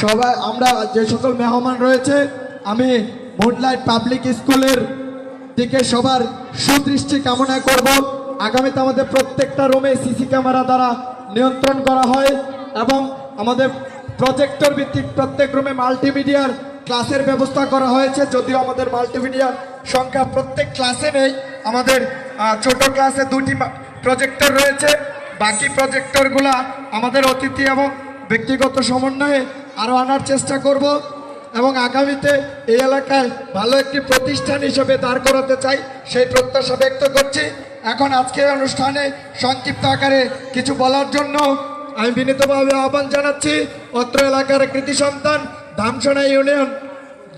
সবাই আমরা যে সকল মেহমান রয়েছে, আমি মুনলাইট পাবলিক স্কুলের দিকে সবার সুদৃষ্টি কামনা করব। আগামীতে আমাদের প্রত্যেকটা রুমে সিসি ক্যামেরা দ্বারা নিয়ন্ত্রণ করা হয় এবং আমাদের প্রজেক্টর ভিত্তিক প্রত্যেক রুমে মাল্টিমিডিয়ার ক্লাসের ব্যবস্থা করা হয়েছে। যদিও আমাদের মাল্টিমিডিয়ার সংখ্যা প্রত্যেক ক্লাসে নেই, আমাদের ছোট ক্লাসে 2টি প্রজেক্টর রয়েছে। বাকি প্রজেক্টরগুলা আমাদের অতিথি এবং ব্যক্তিগত সমন্বয়ে আরও আনার চেষ্টা করব এবং আগামীতে এই এলাকায় ভালো একটি প্রতিষ্ঠান হিসেবে দাঁড় করাতে চাই, সেই প্রত্যাশা ব্যক্ত করছি। এখন আজকের অনুষ্ঠানে সংক্ষিপ্ত আকারে কিছু বলার জন্য আমি বিনীতভাবে আহ্বান জানাচ্ছি অত্র এলাকার কৃতি সন্তান ধামসোনা ইউনিয়ন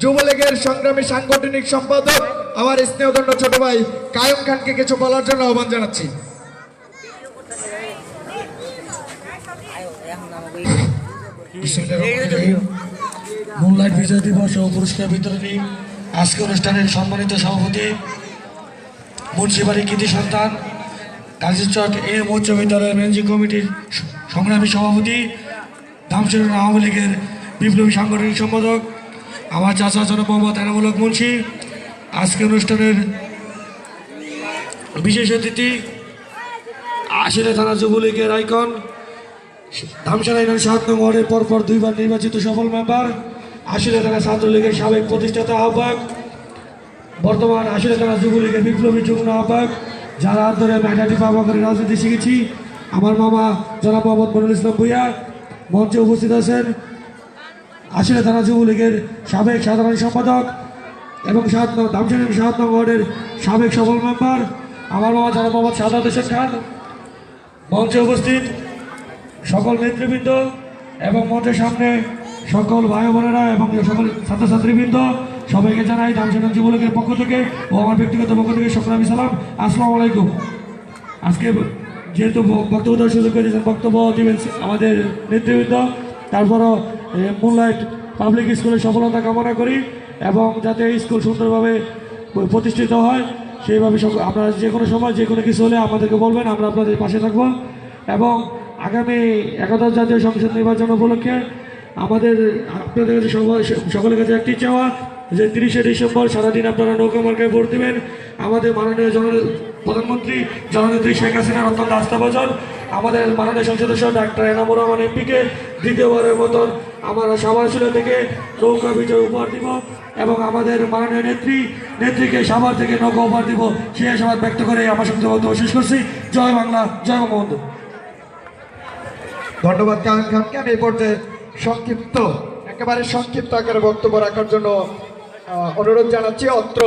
যুবলীগের সংগ্রামী সাংগঠনিক সম্পাদক আমার স্নেহধন্য ছোট ভাই কায়ুম খানকে কিছু বলার জন্য আহ্বান জানাচ্ছি। মুনলাইট বিজয় দিবস ও পুরস্কার বিতরণী আজকে অনুষ্ঠানের সম্মানিত সভাপতি মুন্সিবাড়ি কৃতি সন্তান কাজীরচক এম উচ্চ বিদ্যালয়ের ম্যানেজিং কমিটির সংগ্রামী সভাপতি ধামসোনা আওয়ামী লীগের বিপ্লবী সাংগঠনিক সম্পাদক আমার চাচা জনাব মোহাম্মদ এনামুল হক মুন্সি, আজকে অনুষ্ঠানের বিশেষ অতিথি আশিরা থানা যুবলীগের আইকন ধামসোনা ইউনিয়ন 7 নং ওয়ার্ডের পরপর 2বার নির্বাচিত সফল মেম্বার, আশিরা থানা ছাত্রলীগের সাবেক প্রতিষ্ঠাতা আহ্বায়ক, বর্তমান আশিরা থানা যুবলীগের বিপ্লবী যুগ্ম আহ্বায়ক, যারা হাত ধরে মেধাটি পাবা করে রাজনীতি শিখেছি, আমার মামা জনাব মোহাম্মদ মনিরুল ইসলাম ভূঁইয়া। মঞ্চে উপস্থিত আছেন আশিরা থানা যুবলীগের সাবেক সাধারণ সম্পাদক এবং ধামসোনা 7 নং ওয়ার্ডের সাবেক সফল মেম্বার আমার মামা জনাব মোহাম্মদ সাদাত হোসেন খান। মঞ্চে উপস্থিত সকল নেতৃবৃন্দ এবং মঞ্চের সামনে সকল ভাই বোনেরা এবং সকল ছাত্রছাত্রীবৃন্দ, সবাইকে জানাই ধামসোনা যুবলীগের পক্ষ থেকে ও আমার ব্যক্তিগত পক্ষ থেকে সংগ্রামী সালাম, আসসালামু আলাইকুম। আজকে যেহেতু বক্তব্য দেওয়ার সুযোগ পেয়েছেন, বক্তব্য দিবেন আমাদের নেতৃবৃন্দ, তারপরও মুনলাইট পাবলিক স্কুলের সফলতা কামনা করি এবং যাতে এই স্কুল সুন্দরভাবে প্রতিষ্ঠিত হয় সেইভাবে আপনারা যে কোনো সময় যে কোনো কিছু হলে আমাদেরকে বলবেন, আমরা আপনাদের পাশে থাকবো। এবং আগামী 11দশ জাতীয় সংসদ নির্বাচন উপলক্ষে আমাদের আপনাদের কাছে সকলের কাছে একটি চাওয়া যে 30শে ডিসেম্বর সারাদিন আপনারা নৌকা মার্কায় ভোট দেবেন। আমাদের মাননীয় প্রধানমন্ত্রী জননেত্রী শেখ হাসিনার অত্যন্ত আস্থাভাজন আমাদের মাননীয় সংসদ সদস্য ডাক্তার এনামুর রহমান এমপিকে দ্বিতীয়বারের মতন আমরা সাভারশুলা থেকে নৌকা বিজয় উপহার দিব এবং আমাদের মাননীয় নেত্রীকে সাভার থেকে নৌকা উপহার দিব, সেই আশাবাদ ব্যক্ত করে আমার সঙ্গে বক্তব্য শেষ করছি। জয় বাংলা, জয় বঙ্গবন্ধু। ধন্যবাদ কায়ুম খানকে। আমি এই পর্যায়ে একেবারে সংক্ষিপ্ত আকারে বক্তব্য রাখার জন্য অনুরোধ জানাচ্ছি অত্র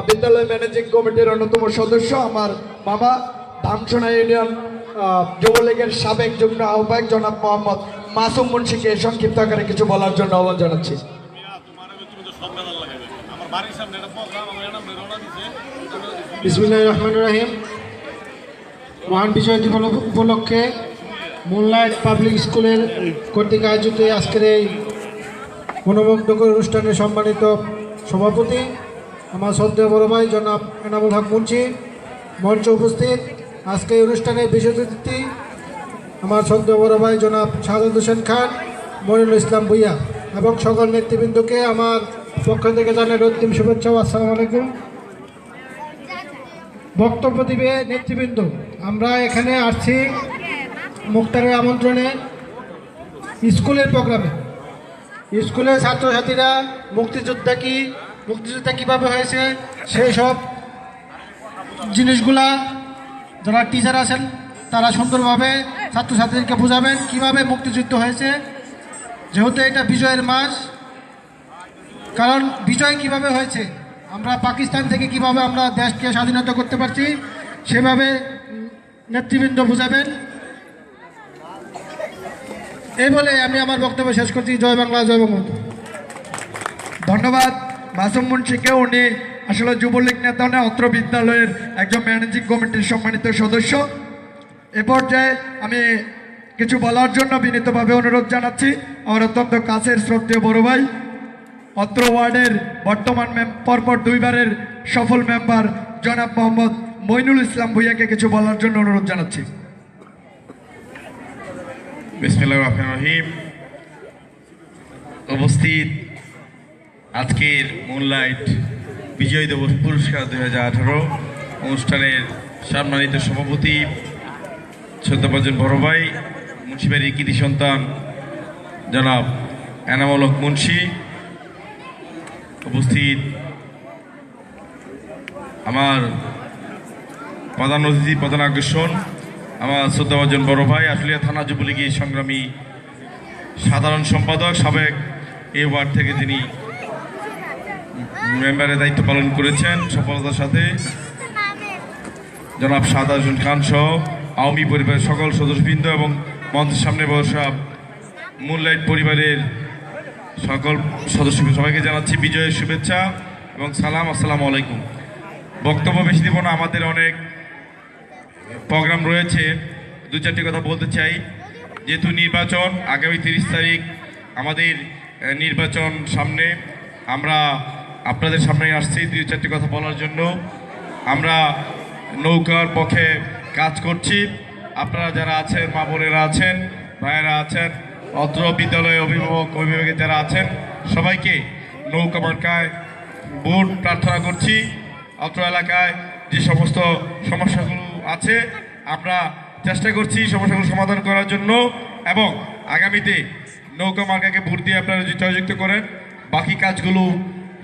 বিদ্যালয় ম্যানেজিং কমিটির অন্যতম সদস্য আমার মামা ধামসোনা ইউনিয়ন যুবলীগের সাবেক যুগ্ম আহ্বায়ক জনাব মোহাম্মদ মাসুম মুন্সিকে সংক্ষিপ্ত আকারে কিছু বলার জন্য আহ্বান জানাচ্ছি। বিসমিল্লাহির রহমানির রহিম। মহান বিজয় দিবস উপলক্ষে মুনলাইট পাবলিক স্কুলের কর্তৃক আয়োজিত আজকের এই মনোমুগ্ধকর অনুষ্ঠানের সম্মানিত সভাপতি আমার শ্রদ্ধেয় বড় ভাই জনাব এনামুল হক মুন্সি, মঞ্চে উপস্থিত আজকে এই অনুষ্ঠানের বিশেষ অতিথি আমার শ্রদ্ধেয় বড় ভাই জনাব সাদাত হোসেন খান, মনিরুল ইসলাম ভূঁইয়া এবং সকল নেতৃবৃন্দকে আমার পক্ষ থেকে জানাই রক্তিম শুভেচ্ছা ও আসসালামু আলাইকুম। বক্তব্য দিবে নেতৃবৃন্দ। আমরা এখানে আসছি মুক্তারের আমন্ত্রণে স্কুলের প্রোগ্রামে। স্কুলের ছাত্রছাত্রীরা মুক্তিযোদ্ধা কীভাবে হয়েছে সেই সব জিনিসগুলা যারা টিচার আছেন তারা সুন্দরভাবে ছাত্রছাত্রীদেরকে বোঝাবেন কীভাবে মুক্তিযুদ্ধ হয়েছে, যেহেতু এটা বিজয়ের মাস। কারণ বিজয় কিভাবে হয়েছে, আমরা পাকিস্তান থেকে কিভাবে আমরা দেশকে স্বাধীনতা করতে পারছি সেভাবে নেতৃবৃন্দ বোঝাবেন। এই বলে আমি আমার বক্তব্য শেষ করছি। জয় বাংলা, জয় বঙ্গবন্ধু। ধন্যবাদ মাসুম মুন্সিকে। উনি আসলে যুবলীগ নেতা না, অত্র বিদ্যালয়ের একজন ম্যানেজিং কমিটির সম্মানিত সদস্য। এ পর্যায়ে আমি কিছু বলার জন্য বিনীতভাবে অনুরোধ জানাচ্ছি আমার অত্যন্ত কাছের শ্রদ্ধেয় বড় ভাই অত্র ওয়ার্ডের বর্তমান পরপর 2বারের সফল মেম্বার জনাব মোহাম্মদ মইনুল ইসলাম ভূঁইয়াকে কিছু বলার জন্য অনুরোধ জানাচ্ছি। বিসমিল্লাহির রহমানির রহিম। উপস্থিত আজকের মুনলাইট বিজয় দিবস পুরস্কার 2018 অনুষ্ঠানের সম্মানিত সভাপতি শ্রদ্ধাভাজন বড় ভাই মুন্সিবাড়ির কৃতি সন্তান জনাব এনামুল হক মুন্সি, উপস্থিত আমার প্রধান অতিথি, প্রধান আকর্ষণ আমার শ্রদ্ধাভাজন বড় ভাই আশুলিয়া থানা যুবলীগের সংগ্রামী সাধারণ সম্পাদক, সাবেক এই ওয়ার্ড থেকে যিনি মেম্বারের দায়িত্ব পালন করেছেন সফলতার সাথে, জনাব সাদা হোসেন খান সহ আওয়ামী পরিবারের সকল সদস্যবৃন্দ এবং মঞ্চের সামনে বসা মুনলাইট পরিবারের সকল সদস্যকে সবাইকে জানাচ্ছি বিজয়ের শুভেচ্ছা এবং সালাম। আসসালামু আলাইকুম। বক্তব্য বেশি দিব না, আমাদের অনেক প্রোগ্রাম রয়েছে। দু চারটি কথা বলতে চাই। যেহেতু নির্বাচন আগামী 30 তারিখ আমাদের নির্বাচন সামনে, আমরা আপনাদের সামনে আসছি 2-4টি কথা বলার জন্য। আমরা নৌকার পক্ষে কাজ করছি। আপনারা যারা আছেন, মা বোনেরা আছেন, ভাইয়েরা আছেন, অত্র বিদ্যালয়ে অভিভাবকের যারা আছেন, সবাইকে নৌকা মার্কায় ভোট প্রার্থনা করছি। অত্র এলাকায় যে সমস্ত সমস্যাগুলো আছে আমরা চেষ্টা করছি সমস্যাগুলো সমাধান করার জন্য, এবং আগামীতে নৌকা মার্কাকে ভোট দিয়ে আপনারা যদি জয়যুক্ত করেন, বাকি কাজগুলো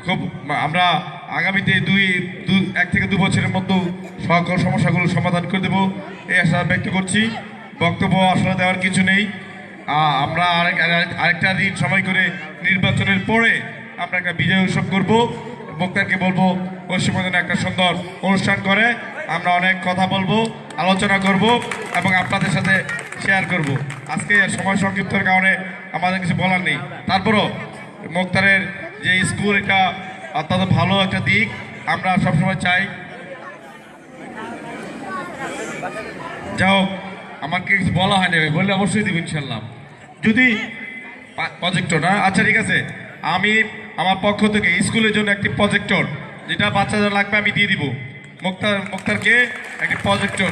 খুব আমরা আগামীতে 1 থেকে 2 বছরের মধ্যে সকল সমস্যাগুলো সমাধান করে দেবো এই আশা ব্যক্ত করছি। বক্তব্য আসলে দেওয়ার কিছু নেই। আমরা আরেকটা দিন সময় করে নির্বাচনের পরে আমরা একটা বিজয় উৎসব করবো। বক্তাকে বলবো ওই সময় যেন একটা সুন্দর অনুষ্ঠান করে আমরা অনেক কথা বলবো, আলোচনা করব এবং আপনাদের সাথে শেয়ার করব। আজকে সময় সংক্ষিপ্তের কারণে আমাদের কিছু বলার নেই। তারপরও মুক্তারের যে স্কুল, এটা অত্যন্ত ভালো একটা দিক। আমরা সবসময় চাই, যাই হোক আমাকে কিছু বলা হয় না, বললে অবশ্যই দিব ইনশাল্লাহ। যদি প্রজেক্টর না, আচ্ছা ঠিক আছে, আমি আমার পক্ষ থেকে স্কুলের জন্য একটি প্রজেক্টর যেটা বাচ্চাদের লাগবে আমি দিয়ে দিব। মুক্তারকে একটি প্রজেক্টর,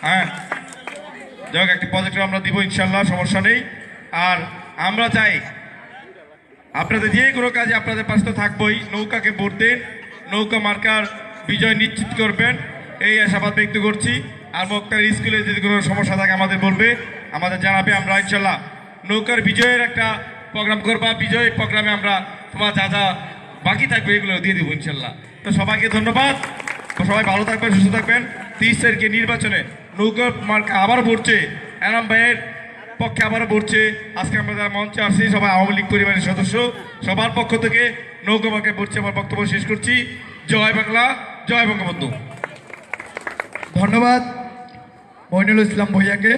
হ্যাঁ যাই হোক একটি প্রজেক্টর আমরা দিব ইনশাল্লাহ, সমস্যা নেই। আর আমরা চাই আপনাদের যে কোনো কাজে আপনাদের পাশে তো থাকবোই। নৌকাকে ভোট দেন, নৌকা মার্কার বিজয় নিশ্চিত করবেন এই আশাবাদ ব্যক্ত করছি। আর মুক্তার স্কুলে যদি কোনো সমস্যা থাকে আমাদের বলবে, আমাদের জানাবে। আমরা ইনশাল্লাহ নৌকার বিজয়ের একটা প্রোগ্রাম করবা, বিজয় প্রোগ্রামে আমরা তোমার যা যা বাকি থাকবে এগুলো দিয়ে দেবো ইনশাল্লাহ। তো সবাইকে ধন্যবাদ, সবাই ভালো থাকবেন, সুস্থ থাকবেন। 30 তারিখে নির্বাচনে নৌকা মার্কা আবার ভরছে, এনাম ভাইয়ের পক্ষে আবার ভরছে। আজকে আমরা যারা মঞ্চে আসছি সবাই আওয়ামী লীগ পরিবারের সদস্য, সবার পক্ষ থেকে নৌকা মার্কায় ভরছে। আমার বক্তব্য শেষ করছি। জয় বাংলা, জয় বঙ্গবন্ধু। ধন্যবাদ মইনুল ইসলাম ভূঁইয়াকে।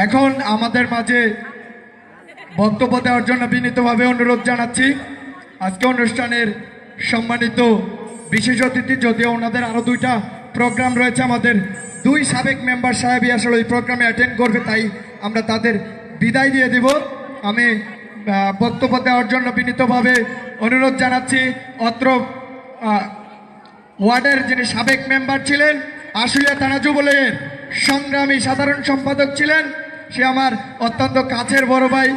এখন আমাদের মাঝে বক্তব্য দেওয়ার জন্য বিনীতভাবে অনুরোধ জানাচ্ছি আজকে অনুষ্ঠানের সম্মানিত বিশেষ অতিথি, যদিও ওনাদের আরও 2টা প্রোগ্রাম রয়েছে, আমাদের 2 সাবেক মেম্বার সাহেবই আসলে ওই প্রোগ্রামে অ্যাটেন্ড করবে, তাই আমরা তাদের বিদায় দিয়ে দিব। আমি বক্তব্য দেওয়ার জন্য বিনীতভাবে অনুরোধ জানাচ্ছি অত্র ওয়ার্ডের যিনি সাবেক মেম্বার ছিলেন, আশুলিয়া থানা যুবলীগের সংগ্রামী সাধারণ সম্পাদক ছিলেন, সে আমার অত্যন্ত কাছের বড় ভাই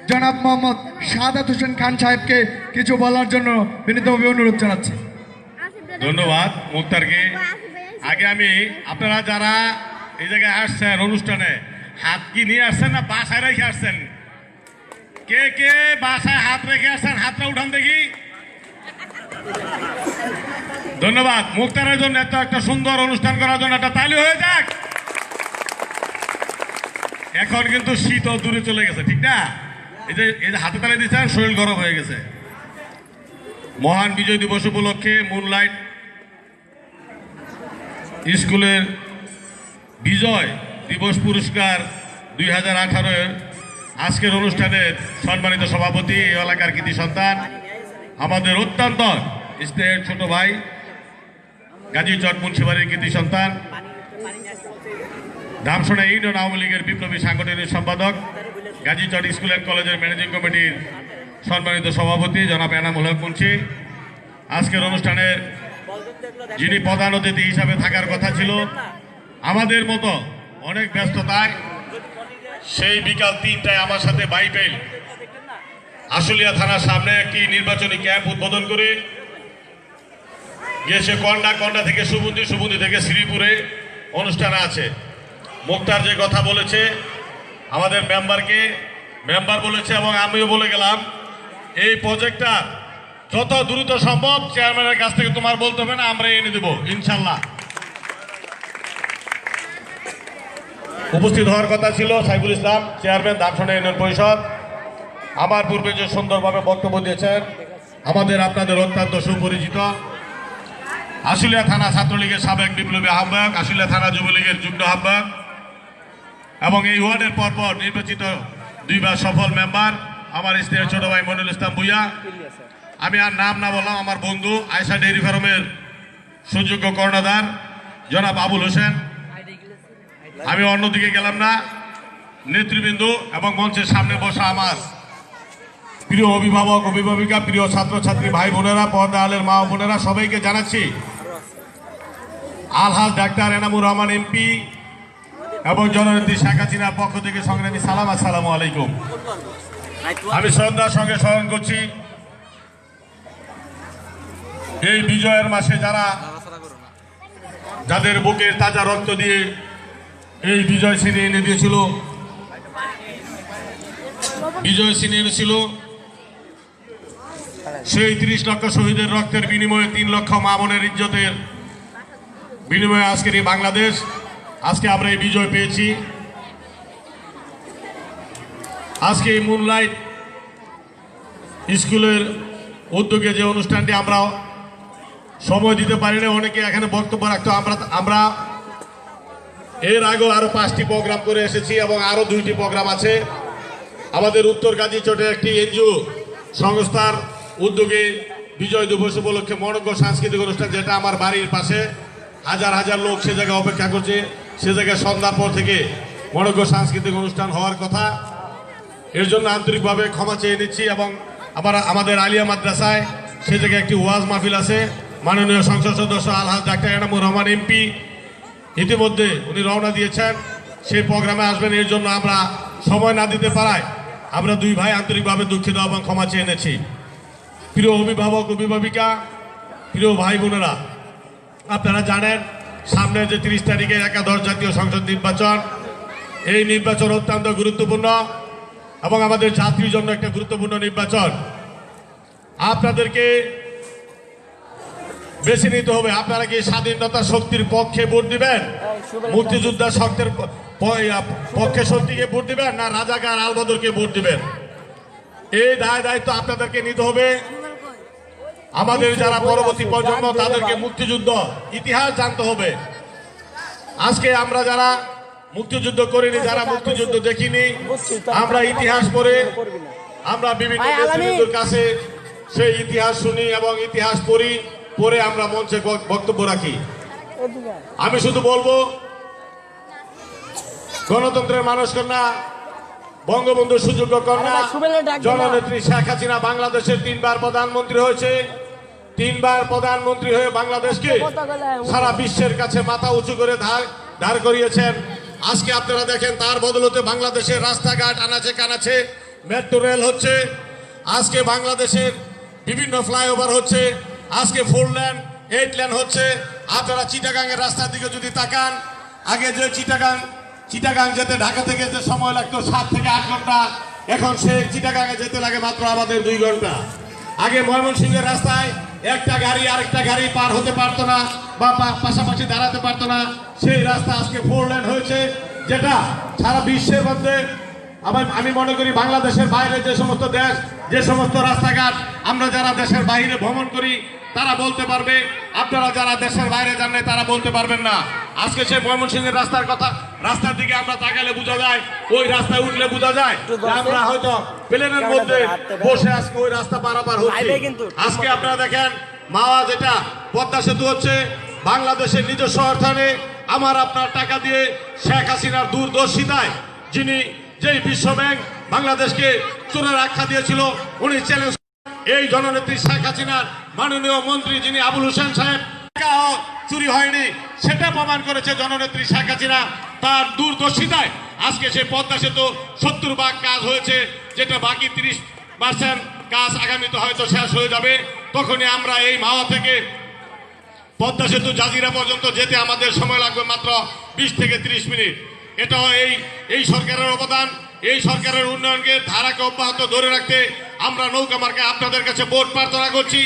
জনাব মোহাম্মদ সাদা হোসেন খান সাহেবকে কিছু বলার জন্য বিনীতভাবে অনুরোধ জানাচ্ছি। ধন্যবাদ মুক্তারকে। আগে আমি আপনারা যারা এই জায়গায় আসছেন অনুষ্ঠানে, হাত কি নিয়ে আসছেন না বাসায় রেখে আসছেন? কে কে বাসায় হাত রেখে আসছেন হাতটা উঠান দেখি। ধন্যবাদ মুক্তারের জন্য এত একটা সুন্দর অনুষ্ঠান করার জন্য একটা তালি হয়ে যাক। এখন কিন্তু শীতল দূরে চলে গেছে, ঠিক না? এই যে হাতে তালি দিচ্ছেন, শরীর গরম হয়ে গেছে। মহান বিজয় দিবস উপলক্ষে মুনলাইট স্কুলের বিজয় দিবস পুরস্কার 2018 আজকের অনুষ্ঠানের সম্মানিত সভাপতি, এই এলাকার কৃতি সন্তান, আমাদের অত্যন্ত স্নেহের ছোট ভাই, গাজীচর মুন্সিবাড়ির কৃতি সন্তান, ধামসোনা ইউনিয়ন আওয়ামী লীগের বিপ্লবী সাংগঠনিক সম্পাদক, গাজীচর স্কুল অ্যান্ড কলেজের ম্যানেজিং কমিটির সম্মানিত সভাপতি জনাব এনামুল হক মুন্সি, আজকের অনুষ্ঠানে যিনি প্রধান অতিথি হিসাবে থাকার কথা ছিল, আমাদের মতো অনেক ব্যস্ততায় সেই বিকাল 3টায় আমার সাথে বাইবেল আশুলিয়া থানার সামনে একটি নির্বাচনী ক্যাম্প উদ্বোধন করে গিয়েছে। কন্ডা থেকে সুবুন্দি থেকে শ্রীপুরে অনুষ্ঠান আছে। মুক্তার যে কথা বলেছে আমাদের মেম্বার বলেছে এবং আমিও বলে গেলাম, এই প্রজেক্টটা যত দ্রুত সম্ভব চেয়ারম্যানের কাছ থেকে তোমার বলতে হবে না, আমরা এনে দেবো ইনশাল্লাহ। উপস্থিত হওয়ার কথা ছিল সাইফুল ইসলাম, চেয়ারম্যান দামসানা ইউনিয়ন পরিষদ। আমার পূর্বে যে সুন্দরভাবে বক্তব্য দিয়েছেন আমাদের আপনাদের অত্যন্ত সুপরিচিত আশুলিয়া থানা ছাত্রলীগের সাবেক বিপ্লবী আহ্বায়ক, আশুলিয়া থানা যুবলীগের যুগ্ম আহ্বায়ক এবং এই ওয়ার্ডের পরপর নির্বাচিত 2 বার সফল মেম্বার আমার স্ত্রীর ছোট ভাই মনিরুল ইসলাম ভূঁইয়া। আমি আর নাম না বললাম, আমার বন্ধু আয়েশা ডেইরি ফার্মের সুযোগ্য কর্ণধার জনাব আবুল হোসেন। আমি অন্যদিকে গেলাম না, নেতৃবৃন্দ এবং মঞ্চের সামনে বসা আমার প্রিয় অভিভাবক অভিভাবিকা, প্রিয় ছাত্রছাত্রী ভাই বোনেরা, পর্দা আলের মা বোনেরা, সবাইকে জানাচ্ছি আলহাজ ডাক্তার এনামুর রহমান এমপি এবং জননেত্রী শেখ হাসিনার পক্ষ থেকে সংগ্রামী সালাম, আসসালামু আলাইকুম। আমি শ্রদ্ধার সঙ্গে স্মরণ করছি এই বিজয়ের মাসে যাদের বুকের তাজা রক্ত দিয়ে এই বিজয় ছিনিয়ে এনে দিয়েছিল, বিজয় ছিনিয়ে এনেছিল সেই 30 লক্ষ শহীদের রক্তের বিনিময়ে 3 লক্ষ মা বোনের ইজ্জতের বিনিময়ে আজকের এই বাংলাদেশ, আজকে আমরা এই বিজয় পেয়েছি। আজকে এই মুনলাইট স্কুলের উদ্যোগে যে অনুষ্ঠানটি আমরা সময় দিতে পারি না, অনেকে এখানে বক্তব্য রাখতো, আমরা এর আগেও আরো 5টি প্রোগ্রাম করে এসেছি এবং আরো 2টি প্রোগ্রাম আছে। আমাদের উত্তর গাজী চটে একটি এনজিও সংস্থার উদ্যোগে বিজয় দিবস উপলক্ষে মনোজ্ঞ সাংস্কৃতিক অনুষ্ঠান, যেটা আমার বাড়ির পাশে, হাজার হাজার লোক সে জায়গায় অপেক্ষা করছে। সে জায়গায় সন্ধ্যার পর থেকে মনোজ্ঞ সাংস্কৃতিক অনুষ্ঠান হওয়ার কথা। এর জন্য আন্তরিকভাবে ক্ষমা চেয়ে নিচ্ছি এবং আবার আমাদের আলিয়া মাদ্রাসায় সে জায়গায় একটি ওয়াজ মাহফিল আছে। মাননীয় সংসদ সদস্য আলহাজ ডাক্তার এনামুর রহমান এমপি ইতিমধ্যে উনি রওনা দিয়েছেন, সেই প্রোগ্রামে আসবেন। এর জন্য আমরা সময় না দিতে পারায় আমরা 2 ভাই আন্তরিকভাবে দুঃখিত এবং ক্ষমা চেয়ে এনেছি। প্রিয় অভিভাবক অভিভাবিকা, প্রিয় ভাই বোনেরা, আপনারা জানেন সামনে যে 30 তারিখে একাদশ জাতীয় সংসদ নির্বাচন, এই নির্বাচন অত্যন্ত গুরুত্বপূর্ণ এবং আমাদের জাতির জন্য একটা গুরুত্বপূর্ণ নির্বাচন। আপনাদেরকে বেছে নিতে হবে, আপনারা কি স্বাধীনতা শক্তির পক্ষে ভোট দিবেন, মুক্তিযোদ্ধা শক্তির পক্ষে শক্তিকে ভোট দিবেন, না রাজাকার আলবদরকে ভোট দিবেন? এই দায়িত্ব আপনাদেরকে নিতে হবে। আমাদের যারা পরবর্তী প্রজন্ম তাদেরকে মুক্তিযুদ্ধ ইতিহাস জানতে হবে। আজকে আমরা যারা মুক্তিযুদ্ধ করিনি, যারা মুক্তিযুদ্ধ দেখিনি, আমরা ইতিহাস পড়ে আমরা বিভিন্ন নেতৃবৃন্দের কাছে সেই ইতিহাস শুনি এবং ইতিহাস পড়ে আমরা মঞ্চে বক্তব্য রাখি। আমি শুধু বলবো, গণতন্ত্রের মানুষ কন্যা, বঙ্গবন্ধুর সুযোগ্য কন্যা জননেত্রী শেখ হাসিনা বাংলাদেশের 3 বার প্রধানমন্ত্রী হয়েছে। 3 বার প্রধানমন্ত্রী হয়ে বাংলাদেশকে সারা বিশ্বের কাছে মাথা উঁচু করে দাঁড় করিয়েছেন। আজকে আপনারা দেখেন তার বদলতে বাংলাদেশের রাস্তাঘাট আনাচে কানাচে মেট্রো রেল হচ্ছে, আজকে বাংলাদেশের বিভিন্ন ফ্লাইওভার হচ্ছে, আজকে 4 লেন 8 লেন হচ্ছে। আপনারা চিটাগাংয়ের রাস্তার দিকে যদি তাকান, আগে যে চিটাগাং যেতে ঢাকা থেকে যে সময় লাগতো 7 থেকে 8 ঘন্টা, এখন সেই চিটাগাংয়ে যেতে লাগে মাত্র আমাদের 2 ঘন্টা। আগে ময়মনসিংহের রাস্তায় একটা গাড়ি আরেকটা গাড়ি পার হতে পারতো না বা পাশাপাশি দাঁড়াতে পারতো না, সেই রাস্তা আজকে 4 লেন হয়েছে, যেটা সারা বিশ্বের মধ্যে আমি মনে করি বাংলাদেশের বাইরে যে সমস্ত দেশ, যে সমস্ত রাস্তাঘাট আমরা যারা দেশের বাইরে ভ্রমণ করি তারা বলতে পারবে, আপনারা যারা দেশের বাইরে যান নাই তারা বলতে পারবেন না। আজকে সেই ময়মনসিংহের রাস্তার দিকে আমরা তাকালে বোঝা যায়, ওই রাস্তায় উঠলে বোঝা যায় আমরা হয়তো প্লেনের মধ্যে বসে আজকে ওই রাস্তা পারাপার হচ্ছে। আজকে আপনারা দেখেন মাওয়া যেটা পদ্মা সেতু হচ্ছে, বাংলাদেশের নিজস্ব অর্থায়নে আমার আপনার টাকা দিয়ে শেখ হাসিনার দূরদর্শিতায় যেই বিশ্ব ব্যাংক বাংলাদেশকে চোরের আখ্যা দিয়েছিল, উনি চ্যালেঞ্জ এই জননেত্রী শেখ হাসিনার মাননীয় মন্ত্রী যিনি আবুল হোসেন সাহেব, টাকাও চুরি হয়নি সেটা প্রমাণ করেছে জননেত্রী শেখ হাসিনা। তার দূরদর্শিতায় আজকে সে পদ্মা সেতু 70 ভাগ কাজ হয়েছে, যেটা বাকি 30% কাজ আগামীতে হয়তো শেষ হয়ে যাবে। তখনই আমরা এই মাওয়া থেকে পদ্মা সেতু জাজিরা পর্যন্ত যেতে আমাদের সময় লাগবে মাত্র 20 থেকে 30 মিনিট। এটাও এই সরকারের অবদান। এই সরকারের উন্নয়নকে ধারাকে অব্যাহত ধরে রাখতে আমরা নৌকা মার্কায় আপনাদের কাছে ভোট প্রার্থনা করছি।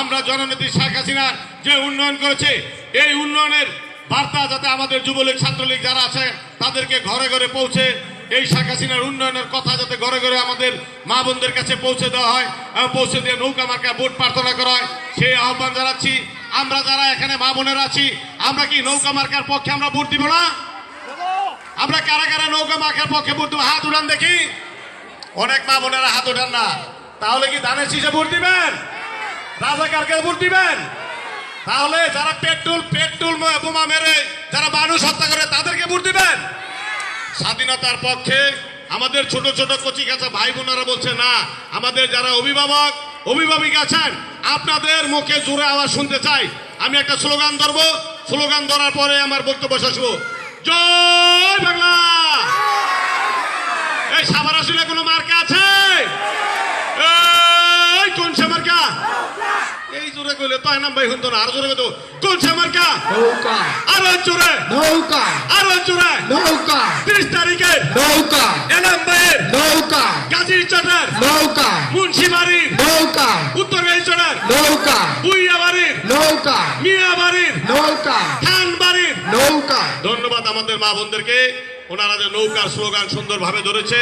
আমরা জননেত্রী শেখ হাসিনা যে উন্নয়ন করেছে, এই উন্নয়নের বার্তা যাতে আমাদের যুবলীগ ছাত্রলীগ যারা আছে তাদেরকে ঘরে ঘরে পৌঁছে, এই শেখ হাসিনার উন্নয়নের কথা যাতে ঘরে ঘরে আমাদের মা বোনদের কাছে পৌঁছে দেওয়া হয় এবং পৌঁছে দিয়ে নৌকা মার্কায় ভোট প্রার্থনা করা হয়, সেই আহ্বান জানাচ্ছি। আমরা যারা এখানে মা বোনেরা আছি, আমরা কি নৌকা মার্কার পক্ষে আমরা ভোট দিব না? আমরা কারা কারা নৌকা মার্কার পক্ষে ভোট দেবো? হাত উঠান দেখি। অনেক মা বোনেরা হাত উঠান না। তাহলে কি ধানের শীষে ভোট দিবেন? রাজাকারকে ভোট দিবেন? তাহলে যারা পেট্রোল বোমা মেরে যারা মানুষ হত্যা করে তাদেরকে ভোট দিবেন? স্বাধীনতার পক্ষে আমাদের ছোট ছোট কচি কাঁচা ভাই বোনেরা বলছে না। আমাদের যারা অভিভাবিকা আছেন, আপনাদের মুখে জোরে আওয়াজ শুনতে চাই। আমি একটা স্লোগান ধরবো, স্লোগান ধরার পরে আমার বক্তব্য শেষ হবো। জয় বাংলা। এই সাভার আসলে কোনো মার্কা আছে? এই কোন সে মার্কা? এই জোরে কইলে তো নাম ভাই হতো না, আর জোরে কইতো কোন সে মার্কা? নৌকা, আরো জোরে নৌকা, আরো জোরে নৌকা, 30 তারিখে নৌকা, এনাম ভাইয়ের নৌকা, গাজীর চটার নৌকা, মুন্সিবাড়ির নৌকা, উত্তর গাজী চটার নৌকা, বুইয়াবাড়ির নৌকা, মিয়াবাড়ির নৌকা, খানবাড়ির নৌকা। ধন্যবাদ আমাদের মা বোনদেরকে, ওনারা যে নৌকার স্লোগান সুন্দরভাবে ধরেছে।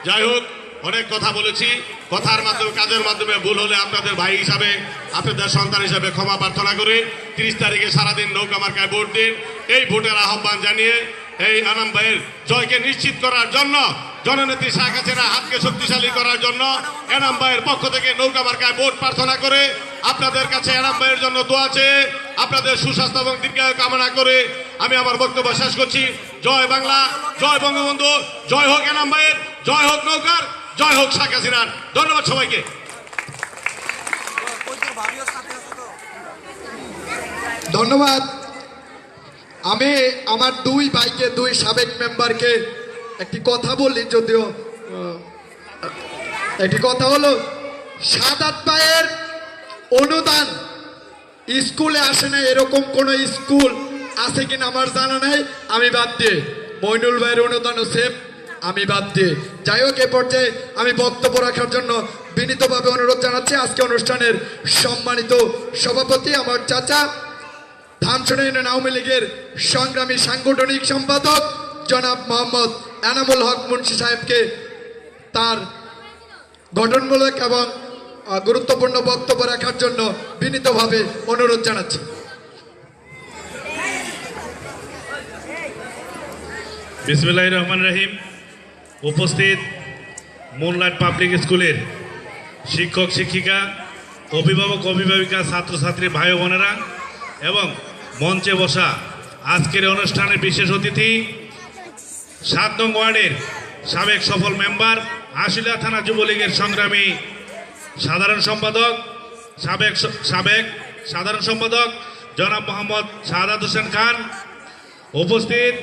যাই হোক, অনেক কথা বলেছি, কথার মাধ্যমে কাজের মাধ্যমে ভুল হলে আপনাদের ভাই হিসাবে, আপনাদের সন্তান হিসাবে ক্ষমা প্রার্থনা করে 30 তারিখে সারাদিন নৌকা মার্কায় ভোট দিন। এই ভোটের আহ্বান জানিয়ে এই আনাম ভাইয়ের জয়কে নিশ্চিত করার জন্য, জননেত্রী শেখ হাসিনা হাতকে শক্তিশালী করার জন্য এনাম ভাইয়ের পক্ষ থেকে নৌকা মার্কায় ভোট প্রার্থনা করে আপনাদের কাছে এনাম ভাইয়ের জন্য দোয়া চেয়ে আপনাদের সুস্বাস্থ্য এবং দীর্ঘায়ু কামনা করে আমি আমার বক্তব্য শেষ করছি। জয় বাংলা, জয় বঙ্গবন্ধু, জয় হোক এনাম ভাইয়ের, জয় হোক নৌকার, জয় হোক শেখ হাসিনার। ধন্যবাদ সবাইকে। ধন্যবাদ। আমি আমার দুই ভাইকে, দুই সাবেক মেম্বারকে একটি কথা বলি, যদিও একটি কথা হলো, সাদাত ভাইয়ের অনুদান স্কুলে আসে না, এরকম কোন স্কুল আছে কিনা আমার জানা নাই। আমি বাদ দিয়ে মইনুল ভাইয়ের অনুদানও সেফ, আমি বাদ দিয়ে। যাই হোক, এ পর্যায়ে আমি বক্তব্য রাখার জন্য বিনীতভাবে অনুরোধ জানাচ্ছি আজকে অনুষ্ঠানের সম্মানিত সভাপতি, আমার চাচা, ধামছড়া ইউনিয়ন আওয়ামী লীগের সংগ্রামী সাংগঠনিক সম্পাদক জনাব মোহাম্মদ এনামুল হক মুন্সি সাহেবকে তার গঠনমূলক এবং গুরুত্বপূর্ণ বক্তব্য রাখার জন্য বিনীতভাবে অনুরোধ জানাচ্ছি। বিসমিল্লাহির রহমানির রহিম। উপস্থিত মুনলাইট পাবলিক স্কুলের শিক্ষক শিক্ষিকা, অভিভাবক অভিভাবিকা, ছাত্রছাত্রী ভাই বোনেরা এবং মঞ্চে বসা আজকের অনুষ্ঠানের বিশেষ অতিথি, 7 নং ওয়ার্ডের সাবেক সফল মেম্বার, আশুলিয়া থানা যুবলীগের সংগ্রামী সাধারণ সম্পাদক, সাবেক সাধারণ সম্পাদক জনাব মোহাম্মদ শাহাদাত হোসেন খান, উপস্থিত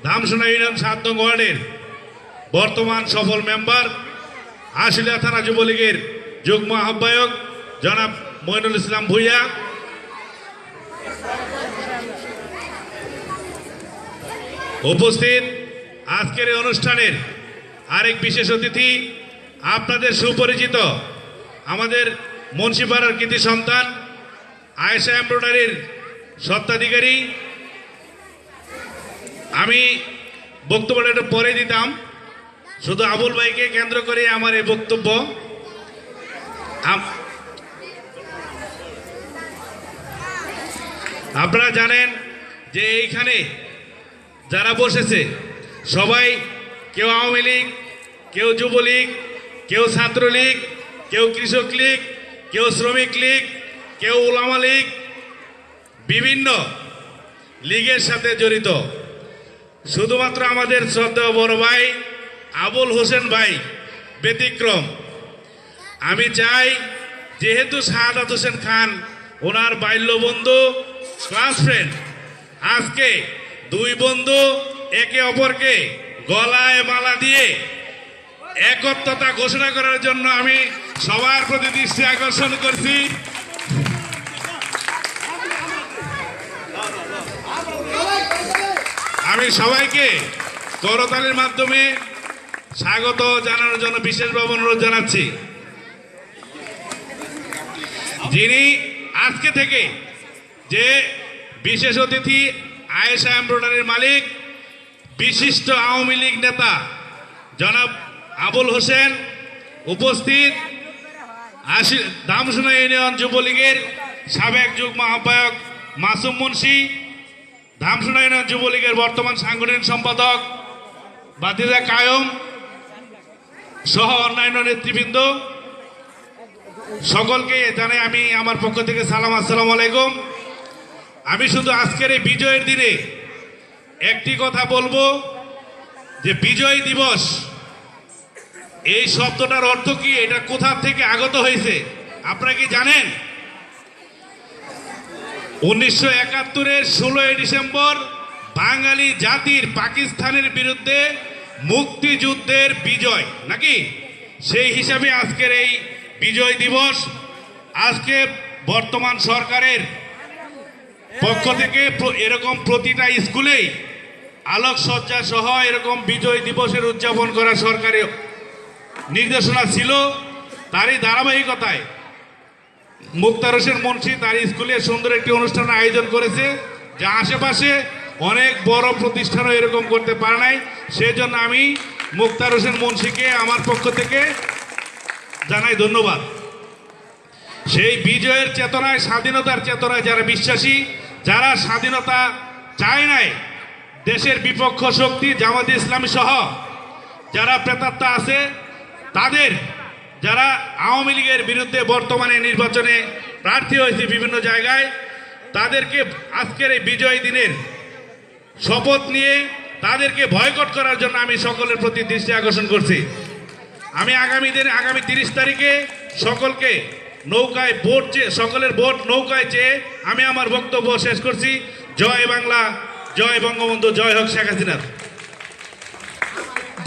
ধামছড়া ইউনিয়ন 7 নং ওয়ার্ডের বর্তমান সফল মেম্বার, আশুলিয়া থানা যুবলীগের যুগ্ম আহ্বায়ক জনাব মইনুল ইসলাম ভূঁইয়া, উপস্থিত আজকের এই অনুষ্ঠানের আরেক বিশেষ অতিথি, আপনাদের সুপরিচিত আমাদের মুন্সিপাড়ার কৃতি সন্তান, আয়েশা এমব্রয়ডারির স্বত্বাধিকারী। আমি বক্তব্যটা একটু পরে দিতাম, শুধু আবুল ভাইকে কেন্দ্র করে আমার এই বক্তব্য। আপনারা জানেন যে এইখানে যারা বসেছে সবাই কেউ আওয়ামী লীগ, কেউ যুবলীগ, কেউ ছাত্রলীগ, কেউ কৃষক লীগ, কেউ শ্রমিক লীগ, কেউ উলামা লীগ, বিভিন্ন লীগের সাথে জড়িত। শুধুমাত্র আমাদের শ্রদ্ধেয় বড় ভাই আবুল হোসেন ভাই ব্যতিক্রম। আমি চাই যেহেতু শাহাদাত হোসেন খান ওনার বাল্যবন্ধু ক্লাস ফ্রেন্ড, আজকে দুই বন্ধু একে অপরকে গলায় মালা দিয়ে একত্রতা ঘোষণা করার জন্য আমি সবার প্রতি দৃষ্টি আকর্ষণ করছি। আমি সবাইকে করতালির মাধ্যমে স্বাগত জানানোর জন্য বিশেষভাবে অনুরোধ জানাচ্ছি। যিনি আজকে থেকে যে বিশেষ অতিথি আয়েশা এমব্রয়ডারির মালিক বিশিষ্ট আওয়ামী লীগ নেতা জনাব আবুল হোসেন উপস্থিত, দামসোনা ইউনিয়ন যুবলীগের সাবেক যুগ্ম আহ্বায়ক মাসুম মুন্সি, দামসোনা ইউনিয়ন যুবলীগের বর্তমান সাংগঠনিক সম্পাদক বাতিজা কায়ম সহ অন্যান্য নেতৃবৃন্দ, সকলকে জানাই আমি আমার পক্ষ থেকে সালাম, আসসালামু আলাইকুম। আমি শুধু আজকের এই বিজয়ের দিনে একটি কথা বলবো যে বিজয় দিবস এই শব্দটার অর্থ কি, এটা কোথা থেকে আগত হয়েছে আপনারা কি জানেন? 1971-এর 16 ডিসেম্বর বাঙালি জাতির পাকিস্তানের বিরুদ্ধে মুক্তিযুদ্ধের বিজয় নাকি, সেই হিসাবে আজকের এই বিজয় দিবস। আজকে বর্তমান সরকারের পক্ষ থেকে এরকম প্রতিটা স্কুলেই আলোকসজ্জা সহ এরকম বিজয় দিবসের উদযাপন করা সরকারি নির্দেশনা ছিল। তারই ধারাবাহিকতায় মুক্তার হোসেন মুন্সি তার স্কুলে সুন্দর একটি অনুষ্ঠান আয়োজন করেছে, যা আশেপাশে অনেক বড় প্রতিষ্ঠানও এরকম করতে পারে নাই। সেই জন্য আমি মুক্তার হোসেন মুন্সিকে আমার পক্ষ থেকে জানাই ধন্যবাদ। সেই বিজয়ের চেতনায়, স্বাধীনতার চেতনায় যারা বিশ্বাসী, যারা স্বাধীনতা চায় নাই, দেশের বিপক্ষ শক্তি জামাতে ইসলামী সহ যারা প্রেতাত্মা আছে, তাদের যারা আওয়ামী লীগের বিরুদ্ধে বর্তমানে নির্বাচনে প্রার্থী হয়েছে বিভিন্ন জায়গায়, তাদেরকে আজকের এই বিজয় দিনের শপথ নিয়ে তাদেরকে বয়কট করার জন্য আমি সকলের প্রতি দৃষ্টি আকর্ষণ করছি। আমি আগামী 30 তারিখে সকলকে নৌকায় ভোট চেয়ে, সকলের ভোট নৌকায় চেয়ে আমি আমার বক্তব্য শেষ করছি। জয় বাংলা, জয় বঙ্গবন্ধু, জয় হোক শেখ হাসিনা।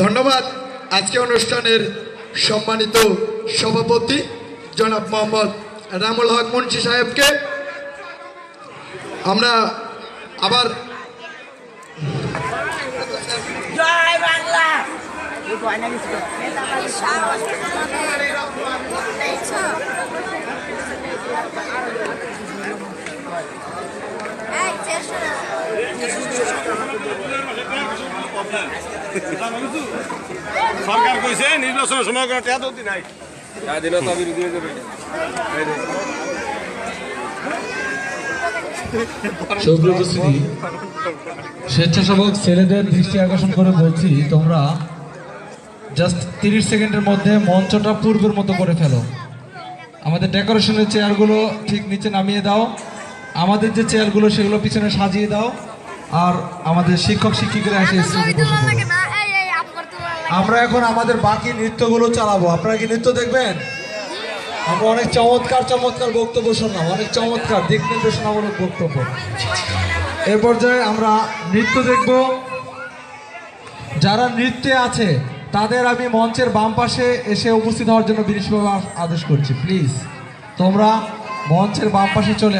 ধন্যবাদ আজকে অনুষ্ঠানের সম্মানিত সভাপতি জনাব মোহাম্মদ রামুল হক মুন্সি সাহেবকে। আমরা আবার জয় বাংলা। সরকার কইছে নির্বাচনের সময় কোনো টাকা তো নাই। স্বাধীনতা বিরোধী সুপ্রিয় উপস্থিতি, স্বেচ্ছাসেবক ছেলেদের দৃষ্টি আকর্ষণ করে বলছি, তোমরা জাস্ট 30 সেকেন্ডের মধ্যে মঞ্চটা পূর্বের মতো করে ফেলো। আমাদের ডেকোরেশনের চেয়ারগুলো ঠিক নিচে নামিয়ে দাও, আমাদের যে চেয়ারগুলো সেগুলো পিছনে সাজিয়ে দাও, আর আমাদের শিক্ষক শিক্ষিকারা এসে স্টেজে বসে পড়ো। আমরা এখন আমাদের বাকি নৃত্যগুলো চালাবো। আপনারা কি নৃত্য দেখবেন? আমরা অনেক চমৎকার চমৎকার বক্তব্য শুনলাম, অনেক চমৎকার দিক নির্দেশনামূলক বক্তব্য। এর পর্যায়ে আমরা নৃত্য দেখব। যারা নৃত্যে আছে তাদের আমি মঞ্চের বাম পাশে এসে উপস্থিত হওয়ার জন্য বিশেষভাবে আদেশ করছি। প্লিজ তোমরা মঞ্চের বাম পাশে চলে